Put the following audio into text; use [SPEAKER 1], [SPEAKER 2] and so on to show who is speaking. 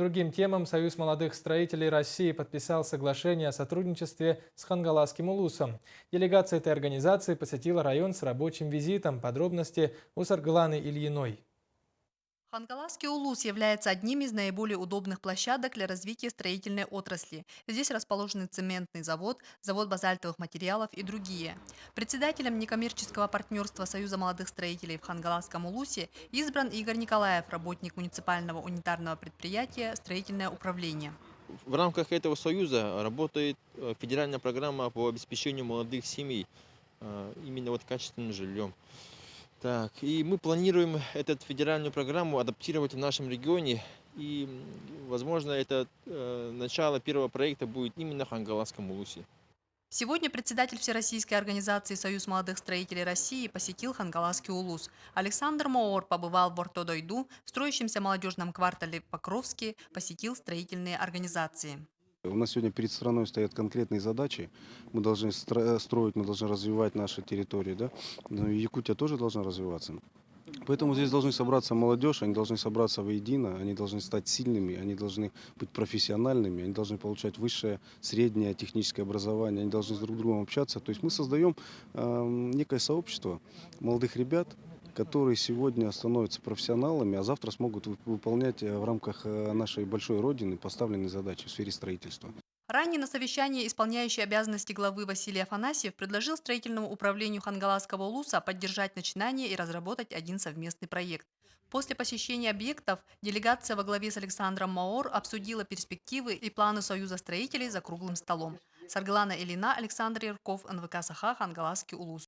[SPEAKER 1] Другим темам Союз молодых строителей России подписал соглашение о сотрудничестве с Хангаласским улусом. Делегация этой организации посетила район с рабочим визитом. Подробности у Саргланы Ильиной.
[SPEAKER 2] Хангаласский улус является одним из наиболее удобных площадок для развития строительной отрасли. Здесь расположены цементный завод, завод базальтовых материалов и другие. Председателем некоммерческого партнерства Союза молодых строителей в Хангаласском улусе избран Игорь Николаев, работник муниципального унитарного предприятия «Строительное управление».
[SPEAKER 3] В рамках этого союза работает федеральная программа по обеспечению молодых семей именно вот качественным жильем. Так, и мы планируем эту федеральную программу адаптировать в нашем регионе. И, возможно, это начало первого проекта будет именно в Хангаласском улусе.
[SPEAKER 2] Сегодня председатель Всероссийской организации «Союз молодых строителей России» посетил Хангаласский улус. Александр Моор побывал в Ортодойду, в строящемся молодежном квартале Покровский, посетил строительные организации.
[SPEAKER 4] У нас сегодня перед страной стоят конкретные задачи. Мы должны строить, мы должны развивать наши территории. Да? Но и Якутия тоже должна развиваться. Поэтому здесь должны собраться молодежь, они должны собраться воедино, они должны стать сильными, они должны быть профессиональными, они должны получать высшее, среднее техническое образование, они должны с друг другом общаться. То есть мы создаем некое сообщество молодых ребят, которые сегодня становятся профессионалами, а завтра смогут выполнять в рамках нашей большой родины поставленные задачи в сфере строительства.
[SPEAKER 2] Ранее на совещании исполняющий обязанности главы Василий Афанасьев предложил строительному управлению Хангаласского улуса поддержать начинание и разработать один совместный проект. После посещения объектов делегация во главе с Александром Моор обсудила перспективы и планы Союза строителей за круглым столом. Сарглана Ильина, Александр Ярков, НВК Саха, Хангаласский улус.